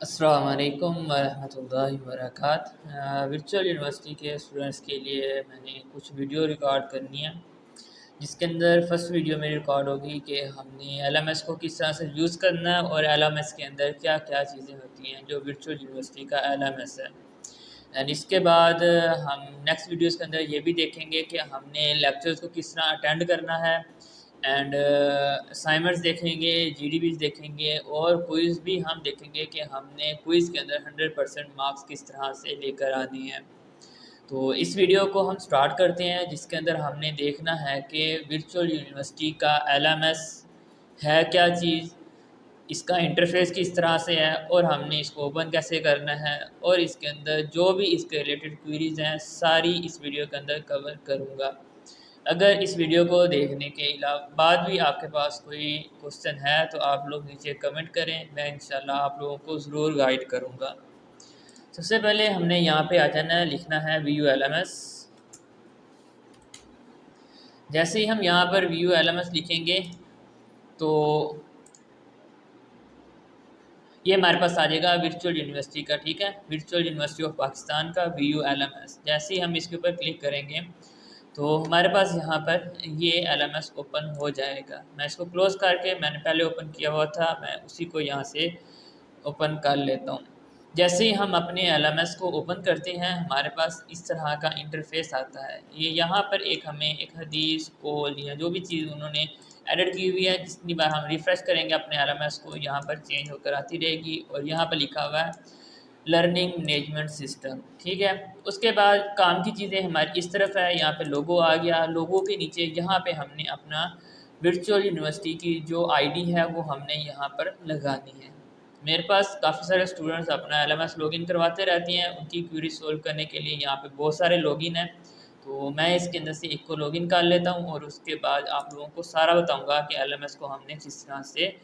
अस्सलाम वालेकुम वरहमतुल्लाहि वबरकातुहू। वर्चुअल यूनिवर्सिटी के स्टूडेंट्स के लिए मैंने कुछ वीडियो रिकॉर्ड करनी है, जिसके अंदर फ़र्स्ट वीडियो मेरी रिकॉर्ड होगी कि हमने एलएमएस को किस तरह से यूज़ करना है और एलएमएस के अंदर क्या क्या चीज़ें होती हैं जो वर्चुअल यूनिवर्सिटी का एलएमएस है। एंड इसके बाद हम नेक्स्ट वीडियोज़ के अंदर ये भी देखेंगे कि हमने लेक्चर्स को किस तरह अटेंड करना है एंड असाइनमेंट्स देखेंगे, जीडीबीज़ देखेंगे और क्विज़ भी हम देखेंगे कि हमने क्विज़ के अंदर 100% मार्क्स किस तरह से लेकर आने हैं। तो इस वीडियो को हम स्टार्ट करते हैं, जिसके अंदर हमने देखना है कि वर्चुअल यूनिवर्सिटी का एलएमएस है क्या चीज़, इसका इंटरफेस किस तरह से है और हमने इसको ओपन कैसे करना है, और इसके अंदर जो भी इसके रिलेटेड क्वेरीज़ हैं सारी इस वीडियो के अंदर कवर करूँगा। अगर इस वीडियो को देखने के बाद भी आपके पास कोई क्वेश्चन है तो आप लोग नीचे कमेंट करें, मैं इंशाल्लाह आप लोगों को ज़रूर गाइड करूँगा। सबसे पहले हमने यहाँ पे आ जाना है, लिखना है VULMS। जैसे ही हम यहाँ पर VULMS लिखेंगे तो ये हमारे पास आ जाएगा वर्चुअल यूनिवर्सिटी का, ठीक है, वर्चुअल यूनिवर्सिटी ऑफ पाकिस्तान का VULMS। जैसे ही हम इसके ऊपर क्लिक करेंगे तो हमारे पास यहाँ पर ये एलएमएस ओपन हो जाएगा। मैं इसको क्लोज़ करके, मैंने पहले ओपन किया हुआ था, मैं उसी को यहाँ से ओपन कर लेता हूँ। जैसे ही हम अपने एलएमएस को ओपन करते हैं हमारे पास इस तरह का इंटरफेस आता है। ये यहाँ पर हमें एक हदीस कोल या जो भी चीज़ उन्होंने एडिट की हुई है, जितनी बार हम रिफ़्रेश करेंगे अपने एलएमएस को यहाँ पर चेंज होकर आती रहेगी। और यहाँ पर लिखा हुआ है लर्निंग मैनेजमेंट सिस्टम, ठीक है। उसके बाद काम की चीज़ें हमारी इस तरफ है, यहाँ पे लोगो आ गया। लोगो के नीचे यहाँ पे हमने अपना वर्चुअल यूनिवर्सिटी की जो आईडी है वो हमने यहाँ पर लगानी है। मेरे पास काफ़ी सारे स्टूडेंट्स अपना एलएमएस लॉगिन करवाते रहते हैं, उनकी क्वेरी सोल्व करने के लिए यहाँ पे बहुत सारे लॉगिन हैं। तो मैं इसके अंदर से एक को लॉगिन कर लेता हूँ और उसके बाद आप लोगों को सारा बताऊँगा कि एलएमएस को हमने किस तरह से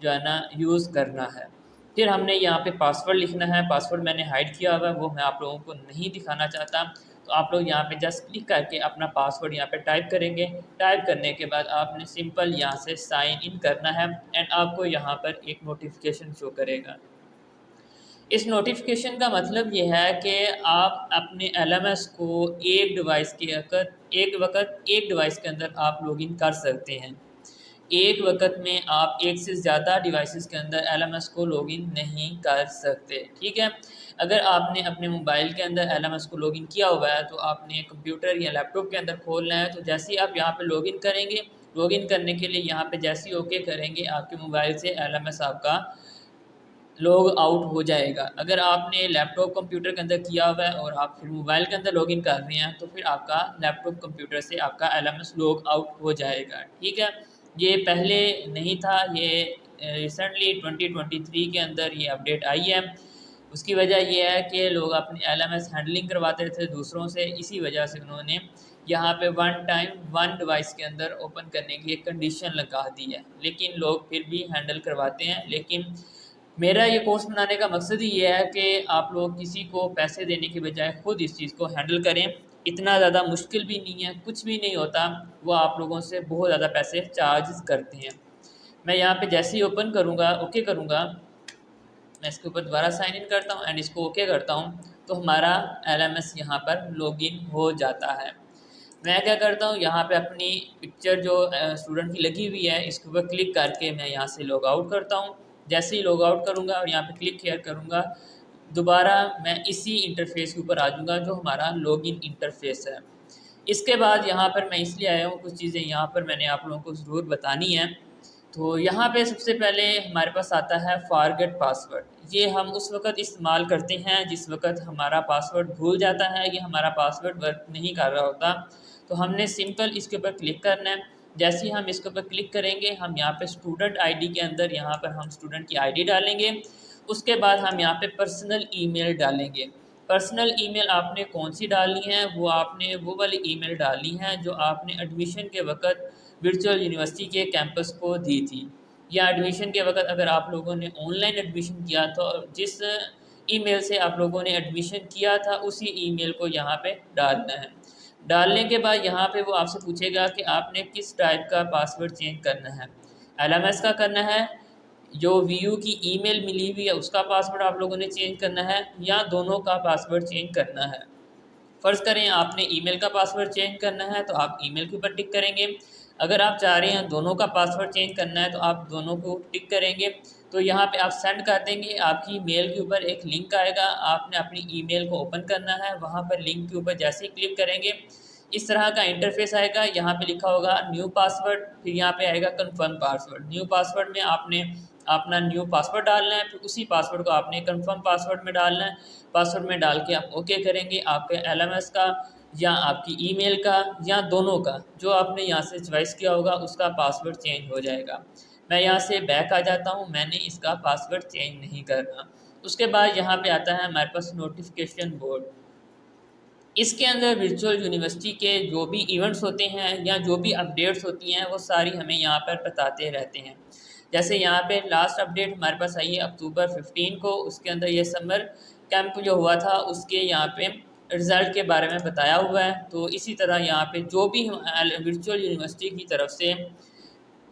जो है ना यूज़ करना है। फिर हमने यहाँ पे पासवर्ड लिखना है। पासवर्ड मैंने हाइड किया हुआ है, वो मैं आप लोगों को नहीं दिखाना चाहता। तो आप लोग यहाँ पे जस्ट क्लिक करके अपना पासवर्ड यहाँ पे टाइप करेंगे। टाइप करने के बाद आपने सिंपल यहाँ से साइन इन करना है एंड आपको यहाँ पर एक नोटिफिकेशन शो करेगा। इस नोटिफिकेशन का मतलब ये है कि आप अपने एलएमएस को एक वक्त एक डिवाइस के अंदर आप लॉगिन कर सकते हैं। एक वक्त में आप एक से ज़्यादा डिवाइसेस के अंदर एलएमएस को लॉगिन नहीं कर सकते, ठीक है। अगर आपने अपने मोबाइल के अंदर एलएमएस को लॉगिन किया हुआ है तो आपने कंप्यूटर या लैपटॉप के अंदर खोलना है। तो जैसे ही आप यहाँ पे लॉगिन करेंगे, लॉगिन करने के लिए यहाँ पे जैसे ही ओके करेंगे आपके मोबाइल से एलएमएस आपका लॉग आउट हो जाएगा। अगर आपने लैपटॉप कंप्यूटर के अंदर किया हुआ है और आप फिर मोबाइल के अंदर लॉगिन कर रहे हैं तो फिर आपका लैपटॉप कंप्यूटर से आपका एलएमएस लॉग आउट हो जाएगा, ठीक है। ये पहले नहीं था, ये रिसेंटली 2023 के अंदर ये अपडेट आई है। उसकी वजह ये है कि लोग अपनी एलएमएस हैंडलिंग करवाते थे दूसरों से, इसी वजह से उन्होंने यहाँ पे वन टाइम वन डिवाइस के अंदर ओपन करने की एक कंडीशन लगा दी है। लेकिन लोग फिर भी हैंडल करवाते हैं। लेकिन मेरा ये कोर्स बनाने का मकसद ही ये है कि आप लोग किसी को पैसे देने की बजाय खुद इस चीज़ को हैंडल करें। इतना ज़्यादा मुश्किल भी नहीं है, कुछ भी नहीं होता। वो आप लोगों से बहुत ज़्यादा पैसे चार्ज करते हैं। मैं यहाँ पे जैसे ही ओपन करूँगा, ओके करूँगा, मैं इसके ऊपर दोबारा साइन इन करता हूँ एंड इसको ओके करता हूँ तो हमारा एलएमएस यहाँ पर लॉगिन हो जाता है। मैं क्या करता हूँ, यहाँ पे अपनी पिक्चर जो स्टूडेंट की लगी हुई है इसके ऊपर क्लिक करके मैं यहाँ से लॉग आउट करता हूँ। जैसे ही लॉग आउट करूँगा और यहाँ पे क्लिक किया करूँगा, दोबारा मैं इसी इंटरफेस के ऊपर आ जाऊँगा जो हमारा लॉगिन इंटरफेस है। इसके बाद यहाँ पर मैं इसलिए आया हूँ, कुछ चीज़ें यहाँ पर मैंने आप लोगों को ज़रूर बतानी है। तो यहाँ पे सबसे पहले हमारे पास आता है फॉरगेट पासवर्ड। ये हम उस वक़्त इस्तेमाल करते हैं जिस वक़्त हमारा पासवर्ड भूल जाता है या हमारा पासवर्ड वर्क नहीं कर रहा होता। तो हमने सिंपल इसके ऊपर क्लिक करना है। जैसे ही हम इसके ऊपर क्लिक करेंगे, हम यहाँ पे स्टूडेंट आईडी के अंदर यहाँ पर हम स्टूडेंट की आईडी डालेंगे। उसके बाद हम यहाँ पे पर्सनल ईमेल डालेंगे। पर्सनल ईमेल आपने कौन सी डालनी है, वो आपने वो वाली ईमेल डालनी है जो आपने एडमिशन के वक़्त वर्चुअल यूनिवर्सिटी के कैंपस को दी थी। या एडमिशन के वक़्त अगर आप लोगों ने ऑनलाइन एडमिशन किया तो जिस ईमेल से आप लोगों ने एडमिशन किया था उसी ईमेल को यहाँ पे डालना है। डालने के बाद यहाँ पे वो आपसे पूछेगा कि आपने किस टाइप का पासवर्ड चेंज करना है, एलएमएस का करना है जो वीयू की ईमेल मिली हुई है उसका पासवर्ड आप लोगों ने चेंज करना है या दोनों का पासवर्ड चेंज करना है। फ़र्ज़ करें आपने ईमेल का पासवर्ड चेंज करना है तो आप ईमेल के ऊपर टिक करेंगे। अगर आप चाह रहे हैं दोनों का पासवर्ड चेंज करना है तो आप दोनों को टिक करेंगे। तो यहाँ पे आप सेंड कर देंगे, आपकी मेल के ऊपर एक लिंक आएगा, आपने अपनी ईमेल को ओपन करना है। वहाँ पर लिंक के ऊपर जैसे ही क्लिक करेंगे इस तरह का इंटरफेस आएगा। यहाँ पे लिखा होगा न्यू पासवर्ड, फिर यहाँ पे आएगा कन्फर्म पासवर्ड। न्यू पासवर्ड में आपने अपना न्यू पासवर्ड डालना है, फिर उसी पासवर्ड को आपने कन्फर्म पासवर्ड में डालना है। पासवर्ड में डाल के आप ओके करेंगे, आपके एलएमएस का या आपकी ईमेल का या दोनों का जो आपने यहाँ से चॉइस किया होगा उसका पासवर्ड चेंज हो जाएगा। मैं यहाँ से बैक आ जाता हूँ, मैंने इसका पासवर्ड चेंज नहीं करना। उसके बाद यहाँ पे आता है हमारे पास नोटिफिकेशन बोर्ड। इसके अंदर वर्चुअल यूनिवर्सिटी के जो भी इवेंट्स होते हैं या जो भी अपडेट्स होती हैं वो सारी हमें यहाँ पर बताते रहते हैं। जैसे यहाँ पे लास्ट अपडेट हमारे पास आई है अक्टूबर 15 को, उसके अंदर ये समर कैंप जो हुआ था उसके यहाँ पे रिज़ल्ट के बारे में बताया हुआ है। तो इसी तरह यहाँ पे जो भी वर्चुअल यूनिवर्सिटी की तरफ से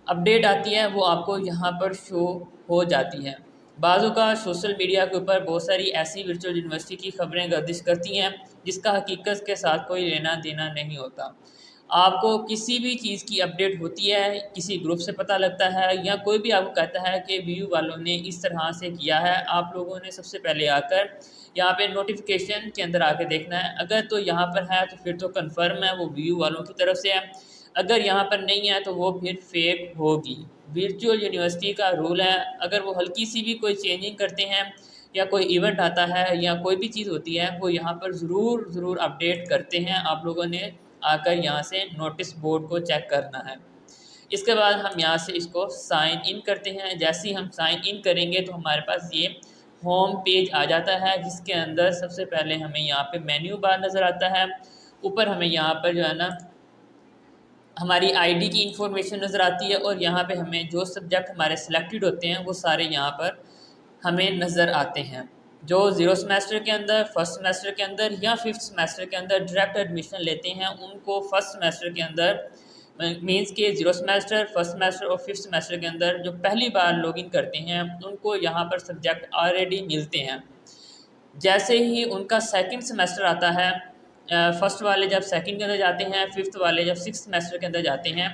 अपडेट आती है वो आपको यहाँ पर शो हो जाती है। बाज़ों का सोशल मीडिया के ऊपर बहुत सारी ऐसी वर्चुअल यूनिवर्सिटी की खबरें गर्दिश करती हैं जिसका हकीकत के साथ कोई लेना देना नहीं होता। आपको किसी भी चीज़ की अपडेट होती है, किसी ग्रुप से पता लगता है या कोई भी आपको कहता है कि व्यू वालों ने इस तरह से किया है, आप लोगों ने सबसे पहले आकर यहाँ पे नोटिफिकेशन के अंदर आके देखना है। अगर तो यहाँ पर है तो फिर तो कन्फर्म है वो व्यू वालों की तरफ से है, अगर यहाँ पर नहीं है तो वो फिर फेक होगी। वर्चुअल यूनिवर्सिटी का रूल है, अगर वो हल्की सी भी कोई चेंजिंग करते हैं या कोई इवेंट आता है या कोई भी चीज़ होती है वो यहाँ पर ज़रूर अपडेट करते हैं। आप लोगों ने आकर यहाँ से नोटिस बोर्ड को चेक करना है। इसके बाद हम यहाँ से इसको साइन इन करते हैं। जैसे ही हम साइन इन करेंगे तो हमारे पास ये होम पेज आ जाता है जिसके अंदर सबसे पहले हमें यहाँ पे मेन्यू बार नज़र आता है। ऊपर हमें यहाँ पर जो है ना हमारी आईडी की इंफॉर्मेशन नज़र आती है और यहाँ पे हमें जो सब्जेक्ट हमारे सिलेक्टेड होते हैं वो सारे यहाँ पर हमें नज़र आते हैं। जो ज़ीरो सेमेस्टर के अंदर, फर्स्ट सेमेस्टर के अंदर या फिफ्थ सेमेस्टर के अंदर डायरेक्ट एडमिशन लेते हैं उनको फर्स्ट सेमेस्टर के अंदर मींस के ज़ीरो सेमेस्टर, फर्स्ट सेमेस्टर और फिफ्थ सेमेस्टर के अंदर जो पहली बार लॉगिन करते हैं उनको यहाँ पर सब्जेक्ट ऑलरेडी मिलते हैं। जैसे ही उनका सेकंड सेमेस्टर आता है, फर्स्ट वाले जब सेकंड के अंदर जाते हैं, फिफ्थ वाले जब सिक्स सेमेस्टर के अंदर जाते हैं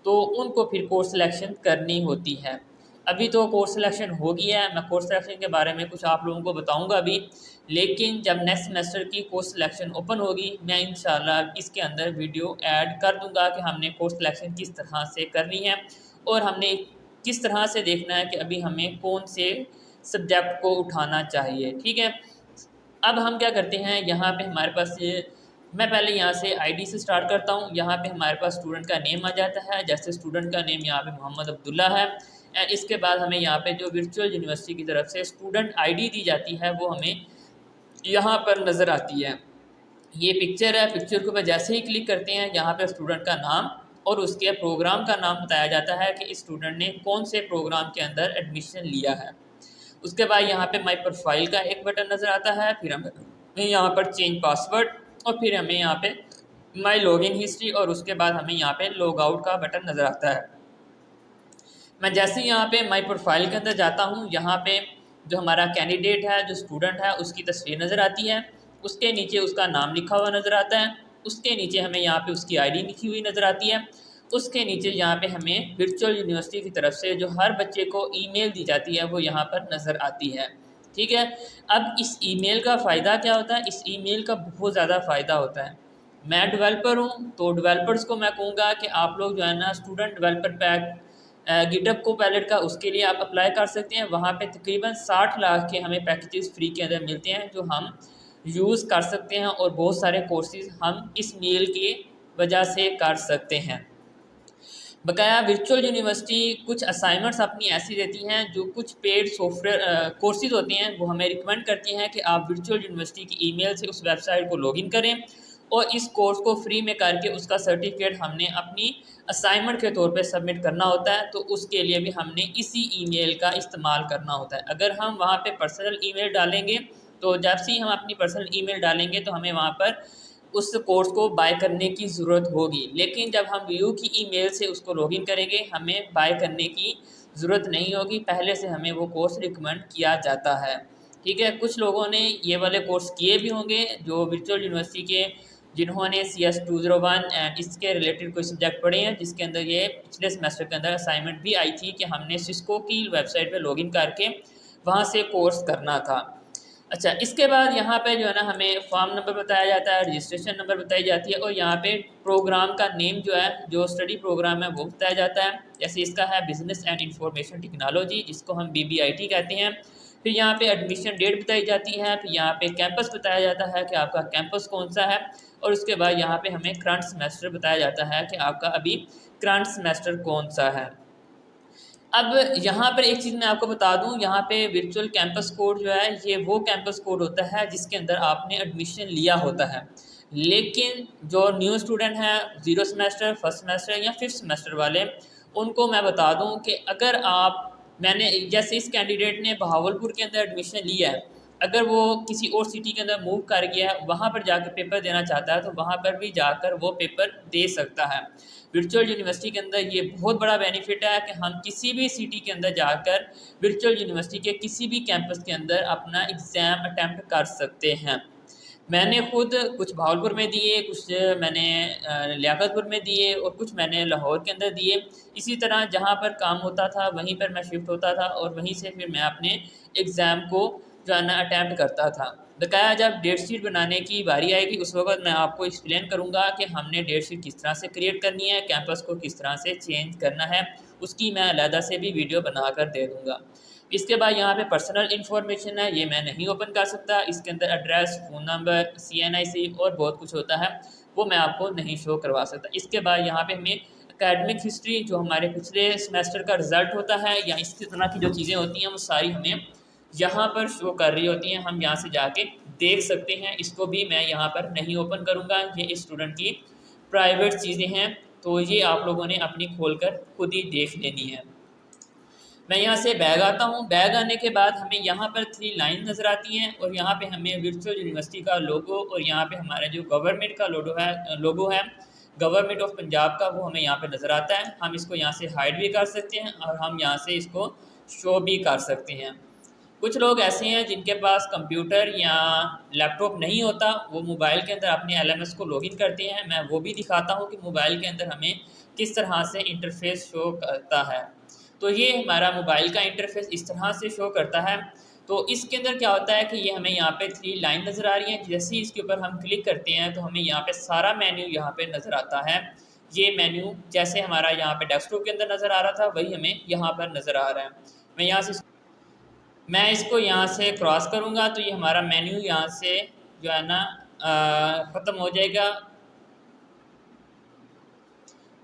तो उनको फिर कोर्स सिलेक्शन करनी होती है। अभी तो कोर्स सिलेक्शन हो गया है, मैं कोर्स सिलेक्शन के बारे में कुछ आप लोगों को बताऊंगा अभी, लेकिन जब नेक्स्ट सेमेस्टर की कोर्स सिलेक्शन ओपन होगी मैं इंशाल्लाह इसके अंदर वीडियो ऐड कर दूंगा कि हमने कोर्स सिलेक्शन किस तरह से करनी है और हमने किस तरह से देखना है कि अभी हमें कौन से सब्जेक्ट को उठाना चाहिए। ठीक है, अब हम क्या करते हैं, यहाँ पे हमारे पास मैं पहले यहाँ से आईडी से स्टार्ट करता हूँ। यहाँ पे हमारे पास स्टूडेंट का नेम आ जाता है, जैसे स्टूडेंट का नेम यहाँ पे मोहम्मद अब्दुल्ला है। एंड इसके बाद हमें यहाँ पे जो वर्चुअल यूनिवर्सिटी की तरफ से स्टूडेंट आईडी दी जाती है वो हमें यहाँ पर नज़र आती है। ये पिक्चर है, पिक्चर के ऊपर जैसे ही क्लिक करते हैं यहाँ पे स्टूडेंट का नाम और उसके प्रोग्राम का नाम बताया जाता है कि इस स्टूडेंट ने कौन से प्रोग्राम के अंदर एडमिशन लिया है। उसके बाद यहाँ पे माई प्रोफाइल का एक बटन नज़र आता है, फिर हमें यहाँ पर चेंज पासवर्ड और फिर हमें यहाँ पे माई लॉगिन हिस्ट्री और उसके बाद हमें यहाँ पे लॉग आउट का बटन नज़र आता है। मैं जैसे ही यहाँ पे माई प्रोफाइल के अंदर जाता हूँ, यहाँ पे जो हमारा कैंडिडेट है, जो स्टूडेंट है, उसकी तस्वीर नज़र आती है, उसके नीचे उसका नाम लिखा हुआ नज़र आता है, उसके नीचे हमें यहाँ पे उसकी आईडी लिखी हुई नज़र आती है, उसके नीचे यहाँ पे हमें वर्चुअल यूनिवर्सिटी की तरफ से जो हर बच्चे को ईमेल दी जाती है वो यहाँ पर नज़र आती है। ठीक है, अब इस ईमेल का फ़ायदा क्या होता है, इस ईमेल का बहुत ज़्यादा फ़ायदा होता है। मैं डेवलपर हूँ तो डेवलपर्स को मैं कहूँगा कि आप लोग जो है ना स्टूडेंट डेवलपर पैक गिटहब को पैलेट का उसके लिए आप अप्लाई कर सकते हैं। वहाँ पे तकरीबन 60 लाख के हमें पैकेजेस फ्री के अंदर मिलते हैं जो हम यूज़ कर सकते हैं और बहुत सारे कोर्सेज हम इस मेल की वजह से कर सकते हैं। बकाया वर्चुअल यूनिवर्सिटी कुछ असाइनमेंट्स अपनी ऐसी देती हैं जो कुछ पेड सॉफ्टवेयर कोर्सेज होते हैं वो हमें रिकमेंड करती हैं कि आप वर्चुअल यूनिवर्सिटी की ईमेल से उस वेबसाइट को लॉगिन करें और इस कोर्स को फ्री में करके उसका सर्टिफिकेट हमने अपनी असाइनमेंट के तौर पे सबमिट करना होता है। तो उसके लिए भी हमने इसी ईमेल का इस्तेमाल करना होता है। अगर हम वहाँ पे पर्सनल ईमेल डालेंगे तो जब से हम अपनी पर्सनल ईमेल डालेंगे तो हमें वहाँ पर उस कोर्स को बाय करने की ज़रूरत होगी, लेकिन जब हम व्यू की ईमेल से उसको लॉगिन करेंगे हमें बाय करने की ज़रूरत नहीं होगी, पहले से हमें वो कोर्स रिकमेंड किया जाता है। ठीक है, कुछ लोगों ने ये वाले कोर्स किए भी होंगे जो वर्चुअल यूनिवर्सिटी के, जिन्होंने CS201 एंड इसके रिलेटेड कोई सब्जेक्ट पढ़े हैं, जिसके अंदर ये पिछले सेमेस्टर के अंदर असाइनमेंट भी आई थी कि हमने सिस्को की वेबसाइट पे लॉगिन करके वहाँ से कोर्स करना था। अच्छा, इसके बाद यहाँ पे जो है ना हमें फॉर्म नंबर बताया जाता है, रजिस्ट्रेशन नंबर बताई जाती है और यहाँ पे प्रोग्राम का नेम जो है, जो स्टडी प्रोग्राम है वो बताया जाता है। जैसे इसका है बिजनेस एंड इंफॉर्मेशन टेक्नोलॉजी, जिसको हम BBIT कहते हैं। फिर यहाँ पे एडमिशन डेट बताई जाती है, फिर यहाँ पे कैंपस बताया जाता है कि आपका कैंपस कौन सा है, और उसके बाद यहाँ पे हमें करंट सेमेस्टर बताया जाता है कि आपका अभी करंट सेमेस्टर कौन सा है। अब यहाँ पर एक चीज़ मैं आपको बता दूँ, यहाँ पे वर्चुअल कैंपस कोड जो है ये वो कैंपस कोड होता है जिसके अंदर आपने एडमिशन लिया होता है। लेकिन जो न्यू स्टूडेंट हैं, 0 सेमेस्टर, फर्स्ट सेमेस्टर या 5th सेमेस्टर वाले, उनको मैं बता दूँ कि अगर मैंने जैसे इस कैंडिडेट ने बहावलपुर के अंदर एडमिशन लिया है, अगर वो किसी और सिटी के अंदर मूव कर गया है, वहाँ पर जाकर पेपर देना चाहता है तो वहाँ पर भी जाकर वो पेपर दे सकता है। वर्चुअल यूनिवर्सिटी के अंदर ये बहुत बड़ा बेनिफिट है कि हम किसी भी सिटी के अंदर जाकर वर्चुअल यूनिवर्सिटी के किसी भी कैंपस के अंदर अपना एग्ज़ाम अटैम्प्ट कर सकते हैं। मैंने खुद कुछ भावलपुर में दिए, कुछ मैंने लियाकतपुर में दिए और कुछ मैंने लाहौर के अंदर दिए। इसी तरह जहाँ पर काम होता था वहीं पर मैं शिफ्ट होता था और वहीं से फिर मैं अपने एग्ज़ाम को जो है ना अटैम्प्ट करता था। बकाया जब डेट शीट बनाने की बारी आएगी उस वक्त मैं आपको एक्सप्लेन करूँगा कि हमने डेट शीट किस तरह से क्रिएट करनी है, कैंपस को किस तरह से चेंज करना है, उसकी मैं अलहदा से भी वीडियो बना कर दे दूँगा। इसके बाद यहाँ पे पर्सनल इन्फॉर्मेशन है, ये मैं नहीं ओपन कर सकता। इसके अंदर एड्रेस, फ़ोन नंबर, CNIC और बहुत कुछ होता है, वो मैं आपको नहीं शो करवा सकता। इसके बाद यहाँ पे हमें एकेडमिक हिस्ट्री, जो हमारे पिछले सेमेस्टर का रिज़ल्ट होता है या इस तरह की जो चीज़ें होती हैं वो सारी हमें यहाँ पर शो कर रही होती हैं, हम यहाँ से जाके देख सकते हैं। इसको भी मैं यहाँ पर नहीं ओपन करूँगा, ये स्टूडेंट की प्राइवेट चीज़ें हैं, तो ये आप लोगों ने अपनी खोल कर खुद ही देख लेनी है। मैं यहाँ से बैग आता हूँ। बैग आने के बाद हमें यहाँ पर 3 लाइन नज़र आती हैं और यहाँ पे हमें वर्चुअल यूनिवर्सिटी का लोगो और यहाँ पे हमारा जो गवर्नमेंट का लोगो है गवर्नमेंट ऑफ पंजाब का, वो हमें यहाँ पे नज़र आता है। हम इसको यहाँ से हाइड भी कर सकते हैं और हम यहाँ से इसको शो भी कर सकते हैं। कुछ लोग ऐसे हैं जिनके पास कंप्यूटर या लैपटॉप नहीं होता, वो मोबाइल के अंदर अपने LMS को लॉगिन करते हैं। मैं वो भी दिखाता हूँ कि मोबाइल के अंदर हमें किस तरह से इंटरफेस शो करता है। तो ये हमारा मोबाइल का इंटरफेस इस तरह से शो करता है। तो इसके अंदर क्या होता है कि ये हमें यहाँ पे 3 लाइन नज़र आ रही हैं। जैसे ही इसके ऊपर हम क्लिक करते हैं तो हमें यहाँ पे सारा मेन्यू यहाँ पे नज़र आता है। ये मेन्यू जैसे हमारा यहाँ पे डेस्कटॉप के अंदर नज़र आ रहा था, वही हमें यहाँ पर नज़र आ रहा है। मैं इसको यहाँ से क्रॉस करूँगा तो ये हमारा मेन्यू यहाँ से जो है ना ख़त्म हो जाएगा।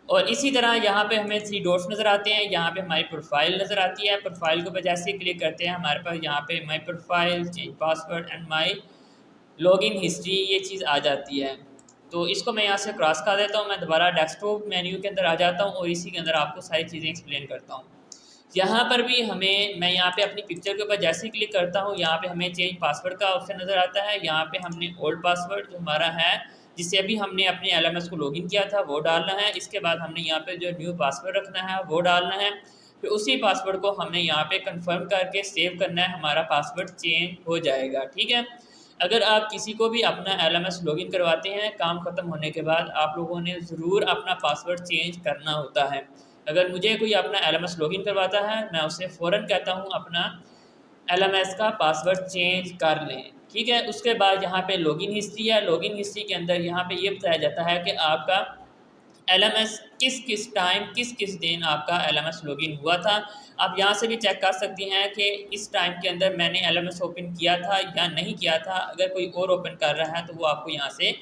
और इसी तरह यहाँ पे हमें 3 डॉट्स नज़र आते हैं, यहाँ पे हमारी प्रोफाइल नज़र आती है। प्रोफाइल के ऊपर जैसे ही क्लिक करते हैं हमारे पास यहाँ पे my profile, change password and my login history, ये चीज़ आ जाती है। तो इसको मैं यहाँ से क्रॉस कर देता हूँ। मैं दोबारा डेस्कटॉप मेन्यू के अंदर आ जाता हूँ और इसी के अंदर आपको सारी चीज़ें एक्सप्लेन करता हूँ। यहाँ पर भी मैं यहाँ पे अपनी पिक्चर के ऊपर जैसे ही क्लिक करता हूँ, यहाँ पे हमें चेंज पासवर्ड का ऑप्शन नज़र आता है। यहाँ पे हमने ओल्ड पासवर्ड जो हमारा है, जिससे अभी हमने अपने LMS को लॉगिन किया था, वो डालना है। इसके बाद हमने यहाँ पे जो न्यू पासवर्ड रखना है वो डालना है। फिर उसी पासवर्ड को हमने यहाँ पे कंफर्म करके सेव करना है, हमारा पासवर्ड चेंज हो जाएगा। ठीक है, अगर आप किसी को भी अपना LMS लॉगिन करवाते हैं, काम ख़त्म होने के बाद आप लोगों ने ज़रूर अपना पासवर्ड चेंज करना होता है। अगर मुझे कोई अपना LMS लॉगिन करवाता है, मैं उसे फ़ौरन कहता हूँ अपना LMS का पासवर्ड चेंज कर लें। ठीक है, उसके बाद यहाँ पे लॉगिन हिस्ट्री है। लॉगिन हिस्ट्री के अंदर यहाँ पे ये बताया जाता है कि आपका LMS किस टाइम किस दिन आपका LMS लॉगिन हुआ था। आप यहाँ से भी चेक कर सकती हैं कि इस टाइम के अंदर मैंने LMS ओपन किया था या नहीं किया था। अगर कोई और ओपन कर रहा है तो वो आपको यहाँ से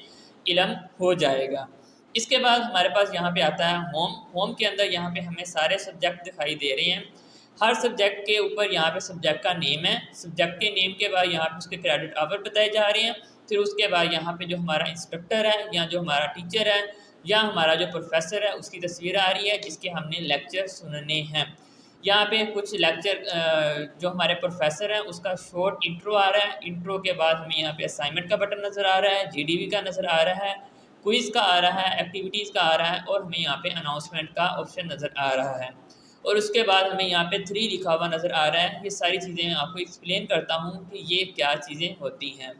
इल्म हो जाएगा। इसके बाद हमारे पास यहाँ पे आता है होम। होम के अंदर यहाँ पे हमें सारे सब्जेक्ट दिखाई दे रहे हैं। हर सब्जेक्ट के ऊपर यहाँ पे सब्जेक्ट का नेम है। सब्जेक्ट के नेम के बाद यहाँ पे उसके क्रेडिट आवर बताए जा रहे हैं। फिर उसके बाद यहाँ पे जो हमारा इंस्ट्रक्टर है या जो हमारा टीचर है या हमारा जो प्रोफेसर है उसकी तस्वीर आ रही है जिसके हमने लेक्चर सुनने हैं। यहाँ पे कुछ लेक्चर जो हमारे प्रोफेसर हैं उसका शॉर्ट इंट्रो आ रहा है। इंट्रो के बाद हमें यहाँ पे असाइनमेंट का बटन नज़र आ रहा है, GDV का नज़र आ रहा है, क्विज़ का आ रहा है, एक्टिविटीज़ का आ रहा है और हमें यहाँ पे अनाउंसमेंट का ऑप्शन नज़र आ रहा है। और उसके बाद हमें यहाँ पे 3 लिखा हुआ नज़र आ रहा है। ये सारी चीज़ें मैं आपको एक्सप्लेन करता हूँ कि ये क्या चीज़ें होती हैं।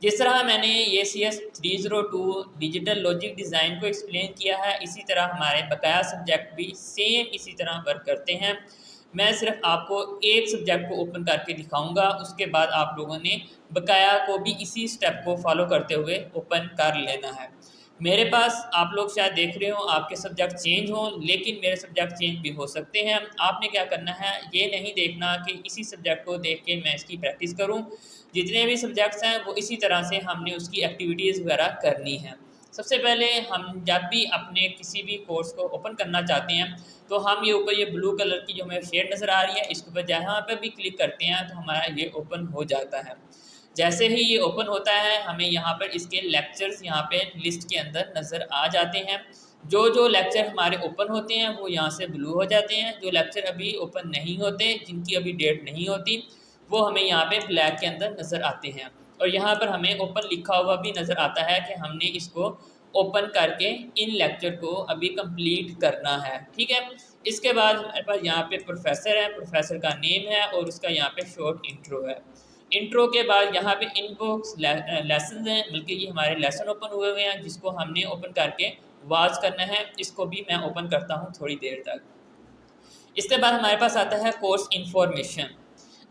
जिस तरह मैंने ये CS302 डिजिटल लॉजिक डिज़ाइन को एक्सप्लेन किया है, इसी तरह हमारे बकाया सब्जेक्ट भी सेम इसी तरह वर्क करते हैं। मैं सिर्फ आपको एक सब्जेक्ट को ओपन करके दिखाऊंगा, उसके बाद आप लोगों ने बकाया को भी इसी स्टेप को फॉलो करते हुए ओपन कर लेना है। मेरे पास आप लोग शायद देख रहे हो आपके सब्जेक्ट चेंज हों, लेकिन मेरे सब्जेक्ट चेंज भी हो सकते हैं। आपने क्या करना है, ये नहीं देखना कि इसी सब्जेक्ट को देख के मैं इसकी प्रैक्टिस करूं। जितने भी सब्जेक्ट्स हैं वो इसी तरह से हमने उसकी एक्टिविटीज़ वगैरह करनी है। सबसे पहले हम जब भी अपने किसी भी कोर्स को ओपन करना चाहते हैं, तो हम ये ऊपर ये ब्लू कलर की जो हमें शेड नज़र आ रही है, इसके ऊपर जहाँ पर भी क्लिक करते हैं तो हमारा ये ओपन हो जाता है। जैसे ही ये ओपन होता है, हमें यहाँ पर इसके लेक्चर्स यहाँ पे लिस्ट के अंदर नज़र आ जाते हैं। जो जो लेक्चर हमारे ओपन होते हैं वो यहाँ से ब्लू हो जाते हैं। जो लेक्चर अभी ओपन नहीं होते, जिनकी अभी डेट नहीं होती, वो हमें यहाँ पे ब्लैक के अंदर नज़र आते हैं। और यहाँ पर हमें ओपन लिखा हुआ भी नज़र आता है कि हमने इसको ओपन करके इन लेक्चर को अभी कंप्लीट करना है। ठीक है, इसके बाद हमारे पास यहाँ पे प्रोफेसर है, प्रोफेसर का नेम है और उसका यहाँ पे शॉर्ट इंट्रो है। इंट्रो के बाद यहाँ पे इनबॉक्स लेसन हैं, बल्कि ये हमारे लेसन ओपन हुए हुए हैं जिसको हमने ओपन करके वॉच करना है। इसको भी मैं ओपन करता हूँ थोड़ी देर तक। इसके बाद हमारे पास आता है कोर्स इन्फॉर्मेशन।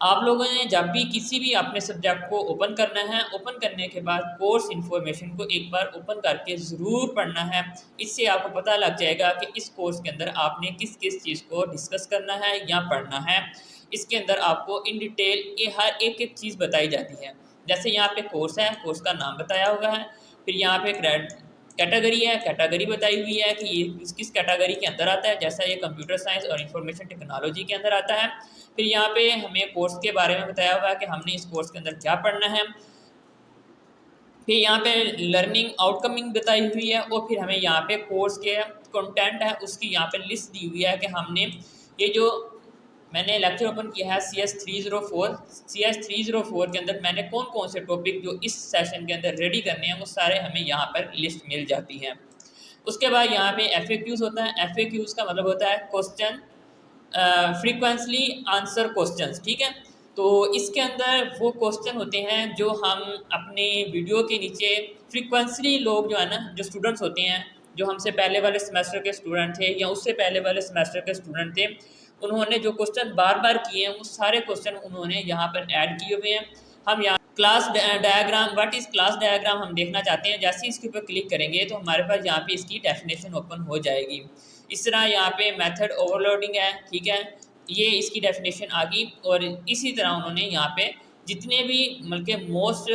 आप लोगों ने जब भी किसी भी अपने सब्जेक्ट को ओपन करना है, ओपन करने के बाद कोर्स इन्फॉर्मेशन को एक बार ओपन करके ज़रूर पढ़ना है। इससे आपको पता लग जाएगा कि इस कोर्स के अंदर आपने किस किस चीज़ को डिस्कस करना है या पढ़ना है। इसके अंदर आपको इन डिटेल ये हर एक एक चीज़ बताई जाती है। जैसे यहाँ पे कोर्स है, कोर्स का नाम बताया हुआ है। फिर यहाँ पे कैटेगरी है, कैटेगरी बताई हुई है कि ये किस किस कैटेगरी के अंदर आता है। जैसा ये कंप्यूटर साइंस और इंफॉर्मेशन टेक्नोलॉजी के अंदर आता है। फिर यहाँ पे हमें कोर्स के बारे में बताया हुआ है कि हमने इस कोर्स के अंदर क्या पढ़ना है। फिर यहाँ पे लर्निंग आउटकमिंग बताई हुई है और फिर हमें यहाँ पे कोर्स के कंटेंट है उसकी यहाँ पे लिस्ट दी हुई है कि हमने ये जो मैंने लेक्चर ओपन किया है CS304 के अंदर मैंने कौन कौन से टॉपिक जो इस सेशन के अंदर रेडी करने हैं वो सारे हमें यहाँ पर लिस्ट मिल जाती हैं। उसके बाद यहाँ पे FAQs होता है। FAQs का मतलब होता है क्वेश्चन फ्रीक्वेंटली आंसर क्वेश्चंस। ठीक है, तो इसके अंदर वो क्वेश्चन होते हैं जो हम अपने वीडियो के नीचे फ्रीक्वेंटली लोग जो है ना, जो स्टूडेंट्स होते हैं, जो हमसे पहले वाले सेमेस्टर के स्टूडेंट थे या उससे पहले वाले सेमेस्टर के स्टूडेंट थे, उन्होंने जो क्वेश्चन बार बार किए हैं वो सारे क्वेश्चन उन्होंने यहाँ पर ऐड किए हुए हैं। हम यहाँ class diagram, what is class diagram हम देखना चाहते हैं। जैसे ही इसके ऊपर क्लिक करेंगे तो हमारे पास यहाँ पे इसकी डेफिनेशन ओपन हो जाएगी। इस तरह यहाँ पे मेथड ओवरलोडिंग है। ठीक है, ये इसकी डेफिनेशन आ गई। और इसी तरह उन्होंने यहाँ पे जितने भी बल्कि मोस्ट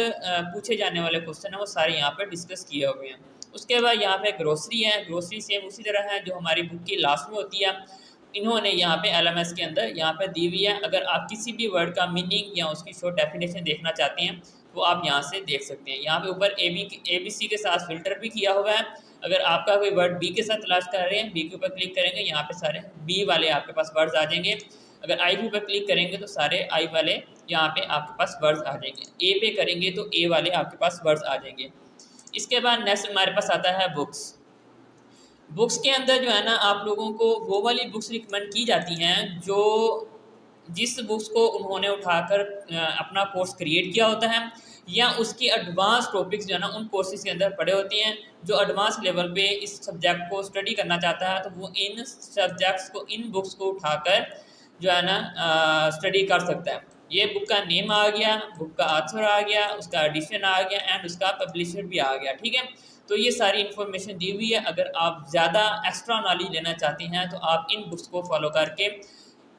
पूछे जाने वाले क्वेश्चन हैं वो सारे यहाँ पर डिस्कस किए हुए हैं। उसके बाद यहाँ पे ग्रोसरी है। ग्रोसरी सेम उसी तरह है जो हमारी बुक की लास्ट में होती है। इन्होंने यहाँ पे LMS के अंदर यहाँ पे दी हुई है। अगर आप किसी भी वर्ड का मीनिंग या उसकी शॉर्ट डेफिनेशन देखना चाहते हैं तो आप यहाँ से देख सकते हैं। यहाँ पे ऊपर ABC के साथ फिल्टर भी किया हुआ है। अगर आपका कोई वर्ड बी के साथ तलाश कर रहे हैं, बी के ऊपर क्लिक करेंगे, यहाँ पे सारे बी वाले आपके पास वर्ड्स आ जाएंगे। अगर आई के ऊपर क्लिक करेंगे तो सारे आई वाले यहाँ पे आपके पास वर्ड्स आ जाएंगे। ए पे करेंगे तो ए वाले आपके पास वर्ड्स आ जाएंगे। इसके बाद नेक्स्ट हमारे पास आता है बुक्स। बुक्स के अंदर जो है ना, आप लोगों को वो वाली बुक्स रिकमेंड की जाती हैं जो जिस बुक्स को उन्होंने उठाकर अपना कोर्स क्रिएट किया होता है या उसकी एडवांस टॉपिक्स जो है ना उन कोर्सेज के अंदर पढ़े होते हैं। जो एडवांस लेवल पे इस सब्जेक्ट को स्टडी करना चाहता है तो वो इन सब्जेक्ट्स को, इन बुक्स को उठाकर जो है ना स्टडी कर सकता है। ये बुक का नेम आ गया, बुक का ऑथर आ गया, उसका एडिशन आ गया एंड उसका पब्लिशर भी आ गया। ठीक है, तो ये सारी इन्फॉर्मेशन दी हुई है। अगर आप ज़्यादा एक्स्ट्रा नॉलेज लेना चाहते हैं तो आप इन बुक्स को फॉलो करके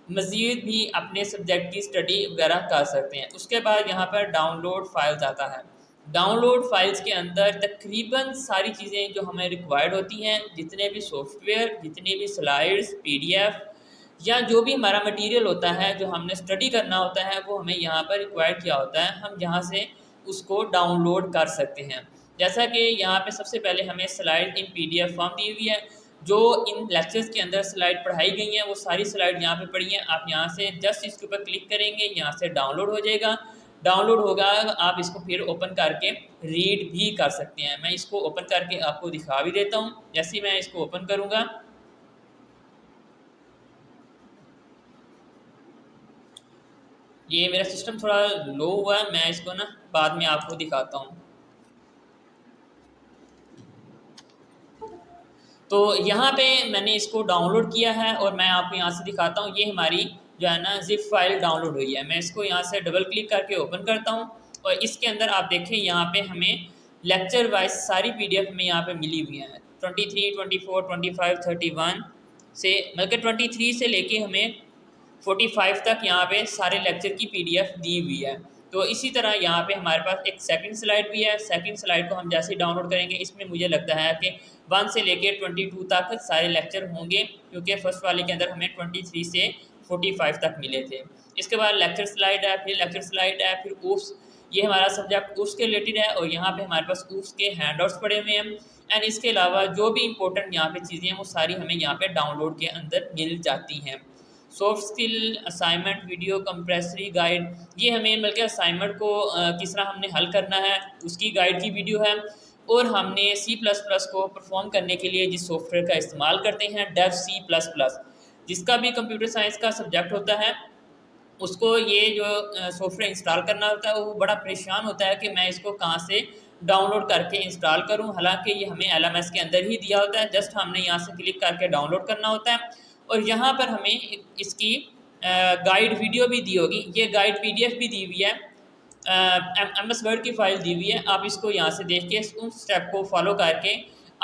मज़ीद भी अपने सब्जेक्ट की स्टडी वगैरह कर सकते हैं। उसके बाद यहाँ पर डाउनलोड फाइल्स आता है। डाउनलोड फाइल्स के अंदर तकरीबन सारी चीज़ें जो हमें रिक्वायर्ड होती हैं, जितने भी सॉफ्टवेयर, जितने भी स्लाइड्स, PDF या जो भी हमारा मटेरियल होता है जो हमने स्टडी करना होता है वो हमें यहाँ पर रिक्वायर्ड किया होता है। हम यहाँ से उसको डाउनलोड कर सकते हैं। जैसा कि यहाँ पे सबसे पहले हमें स्लाइड इन PDF फॉर्म दी हुई है। जो इन लेक्चर्स के अंदर स्लाइड पढ़ाई गई हैं वो सारी स्लाइड यहाँ पे पढ़ी हैं। आप यहाँ से जस्ट इसके ऊपर क्लिक करेंगे, यहाँ से डाउनलोड हो जाएगा। डाउनलोड होगा, आप इसको फिर ओपन करके रीड भी कर सकते हैं। मैं इसको ओपन करके आपको दिखा भी देता हूँ। जैसे ही मैं इसको ओपन करूँगा ये मेरा सिस्टम थोड़ा लो हुआ है, मैं इसको ना बाद में आपको दिखाता हूँ। तो यहाँ पे मैंने इसको डाउनलोड किया है और मैं आपको यहाँ से दिखाता हूँ। ये हमारी जो है ना ज़िप फाइल डाउनलोड हुई है। मैं इसको यहाँ से डबल क्लिक करके ओपन करता हूँ और इसके अंदर आप देखें यहाँ पे हमें लेक्चर वाइज सारी पीडीएफ में यहाँ पे मिली हुई हैं। 23, 24, 25, 31 से मतलब 23 से लेके हमें 45 तक यहाँ पे सारे लेक्चर की पीडीएफ दी हुई है। तो इसी तरह यहाँ पे हमारे पास एक सेकंड स्लाइड भी है। सेकंड स्लाइड को हम जैसे ही डाउनलोड करेंगे, इसमें मुझे लगता है कि 1 से लेके 22 तक सारे लेक्चर होंगे, क्योंकि फर्स्ट वाले के अंदर हमें 23 से 45 तक मिले थे। इसके बाद लेक्चर स्लाइड है, फिर लेक्चर स्लाइड है, फिर ऊप्स, ये हमारा सब्जेक्ट ऊप्स के रिलेटेड है और यहाँ पे हमारे पास ऊप्स के हैंडआउट्स पड़े हुए हैं। एंड इसके अलावा जो भी इंपॉर्टेंट यहाँ पे चीज़ें हैं वो सारी हमें यहाँ पे डाउनलोड के अंदर मिल जाती हैं। Soft skill assignment video compulsory guide, ये हमें बल्कि असाइनमेंट को किस तरह हमने हल करना है उसकी गाइड की वीडियो है। और हमने C++ को परफॉर्म करने के लिए जिस सॉफ्टवेयर का इस्तेमाल करते हैं डेव C++, जिसका भी कंप्यूटर साइंस का सब्जेक्ट होता है उसको ये जो सॉफ्टवेयर इंस्टॉल करना होता है वो बड़ा परेशान होता है कि मैं इसको कहाँ से डाउनलोड करके इंस्टॉल करूं। हालांकि ये हमें LMS के अंदर ही दिया होता है, जस्ट हमने यहाँ से क्लिक करके डाउनलोड करना होता है और यहाँ पर हमें इसकी गाइड वीडियो भी दी होगी। ये गाइड PDF भी दी हुई है, MS वर्ड की फाइल दी हुई है। आप इसको यहाँ से देख के उस स्टेप को फॉलो करके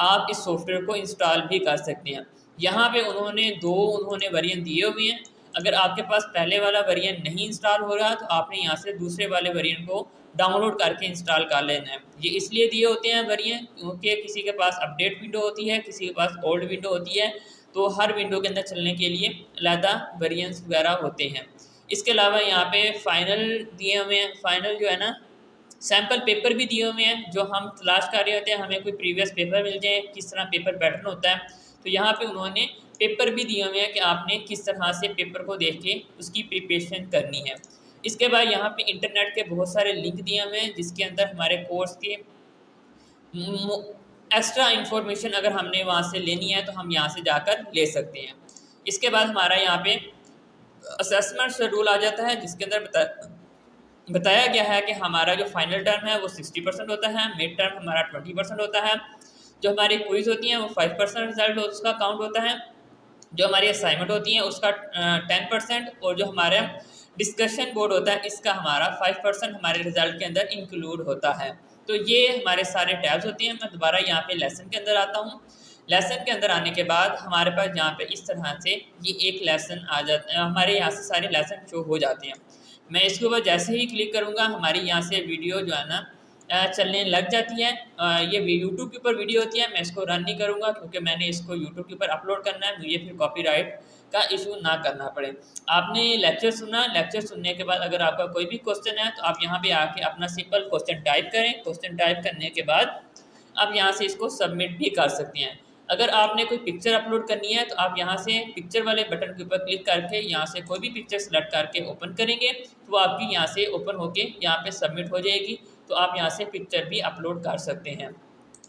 आप इस सॉफ्टवेयर को इंस्टॉल भी कर सकते हैं। यहाँ पे उन्होंने वेरिएंट दिए हुए हैं। अगर आपके पास पहले वाला वेरिएंट नहीं इंस्टॉल हो रहा तो आपने यहाँ से दूसरे वाले वेरिएंट को डाउनलोड करके इंस्टॉल कर लेना है। ये इसलिए दिए होते हैं वेरिएंट क्योंकि किसी के पास अपडेट विंडो होती है, किसी के पास ओल्ड विंडो होती है, तो हर विंडो के अंदर चलने के लिए अलहदा वेरिएंट्स वगैरह होते हैं। इसके अलावा यहाँ पे फाइनल दिए हुए हैं, फाइनल जो है ना सैम्पल पेपर भी दिए हुए हैं जो हम तलाश कर रहे होते हैं, हमें कोई प्रीवियस पेपर मिल जाए किस तरह पेपर पैटर्न होता है। तो यहाँ पे उन्होंने पेपर भी दिए हुए हैं कि आपने किस तरह से पेपर को देख के उसकी प्रिपरेशन करनी है। इसके बाद यहाँ पे इंटरनेट के बहुत सारे लिंक दिए हुए हैं जिसके अंदर हमारे कोर्स के एक्स्ट्रा इंफॉर्मेशन अगर हमने वहाँ से लेनी है तो हम यहाँ से जाकर ले सकते हैं। इसके बाद हमारा यहाँ पे असेसमेंट शेड्यूल आ जाता है जिसके अंदर बताया गया है कि हमारा जो फाइनल टर्म है वो 60% होता है, मिड टर्म हमारा 20% होता है, जो हमारी क्विज होती हैं वो 5% रिजल्ट उसका काउंट होता है, जो हमारी असाइनमेंट होती हैं उसका 10% और जो हमारा डिस्कशन बोर्ड होता है इसका हमारा 5% हमारे रिजल्ट के अंदर इंक्लूड होता है। तो ये हमारे सारे टैब्स होती हैं। मैं दोबारा यहाँ पे लेसन के अंदर आता हूँ। लेसन के अंदर आने के बाद हमारे पास यहाँ पे इस तरह से ये एक लेसन आ जाता है, हमारे यहाँ से सारे लेसन शो हो जाते हैं। मैं इसके ऊपर जैसे ही क्लिक करूँगा हमारी यहाँ से वीडियो जो है ना चलने लग जाती है। ये यूट्यूब के ऊपर वीडियो होती है, मैं इसको रन नहीं करूँगा क्योंकि मैंने इसको यूट्यूब के ऊपर अपलोड करना है, मुझे फिर कॉपीराइट का इशू ना करना पड़े। आपने लेक्चर सुना, लेक्चर सुनने के बाद अगर आपका कोई भी क्वेश्चन है तो आप यहाँ पे आके अपना सिंपल क्वेश्चन टाइप करें। क्वेश्चन टाइप करने के बाद आप यहाँ से इसको सबमिट भी कर सकते हैं। अगर आपने कोई पिक्चर अपलोड करनी है तो आप यहाँ से पिक्चर वाले बटन के ऊपर क्लिक करके यहाँ से कोई भी पिक्चर सेलेक्ट करके ओपन करेंगे तो आपकी यहाँ से ओपन होके यहाँ पे सबमिट हो जाएगी, तो आप यहाँ से पिक्चर भी अपलोड कर सकते हैं।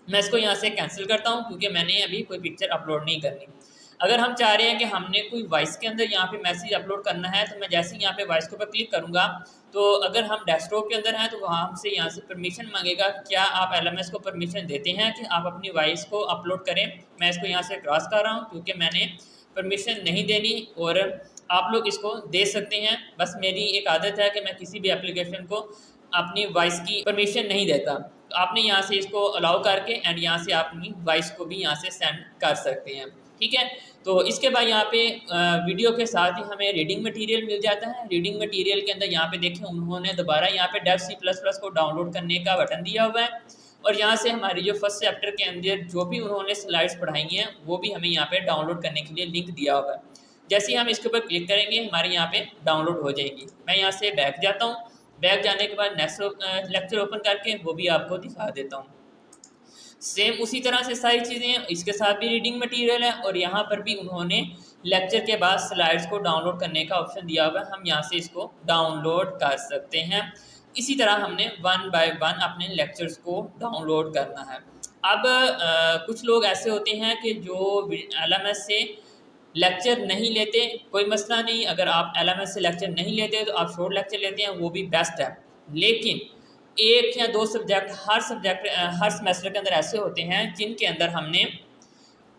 मैं इसको यहाँ से कैंसिल करता हूँ क्योंकि मैंने अभी कोई पिक्चर अपलोड नहीं करनी। अगर हम चाह रहे हैं कि हमने कोई वॉइस के अंदर यहाँ पे मैसेज अपलोड करना है तो मैं जैसे ही यहाँ पे वॉइस के ऊपर क्लिक करूँगा तो अगर हम डेस्कटॉप के अंदर हैं तो वहाँ हमसे यहाँ से परमिशन मांगेगा, क्या आप LMS को परमिशन देते हैं कि आप अपनी वॉइस को अपलोड करें। मैं इसको यहाँ से क्रॉस कर रहा हूँ क्योंकि मैंने परमिशन नहीं देनी और आप लोग इसको दे सकते हैं। बस मेरी एक आदत है कि मैं किसी भी एप्लीकेशन को अपनी वॉइस की परमिशन नहीं देता। तो आपने यहाँ से इसको अलाउ करके एंड यहाँ से अपनी वॉइस को भी यहाँ से सेंड कर सकते हैं, ठीक है। तो इसके बाद यहाँ पे वीडियो के साथ ही हमें रीडिंग मटेरियल मिल जाता है। रीडिंग मटेरियल के अंदर यहाँ पे देखें उन्होंने दोबारा यहाँ पे डेव C++ को डाउनलोड करने का बटन दिया हुआ है और यहाँ से हमारी जो फर्स्ट चैप्टर के अंदर जो भी उन्होंने स्लाइड्स पढ़ाई हैं वो भी हमें यहाँ पे डाउनलोड करने के लिए लिंक दिया हुआ है। जैसे ही हम इसके ऊपर क्लिक करेंगे हमारे यहाँ पे डाउनलोड हो जाएगी। मैं यहाँ से बैक जाता हूँ, बैक जाने के बाद नेक्स्ट लेक्चर ओपन करके वो भी आपको दिखा देता हूँ। सेम उसी तरह से सारी चीज़ें इसके साथ भी रीडिंग मटेरियल है और यहाँ पर भी उन्होंने लेक्चर के बाद स्लाइड्स को डाउनलोड करने का ऑप्शन दिया हुआ है, हम यहाँ से इसको डाउनलोड कर सकते हैं। इसी तरह हमने 1 बाय 1 अपने लेक्चर्स को डाउनलोड करना है। अब कुछ लोग ऐसे होते हैं कि जो LMS से लेक्चर नहीं लेते कोई मसला नहीं, अगर आप LMS से लेक्चर नहीं लेते तो आप शॉर्ट लेक्चर लेते हैं, वो भी बेस्ट है। लेकिन एक या दो सब्जेक्ट हर सेमेस्टर के अंदर ऐसे होते हैं जिनके अंदर हमने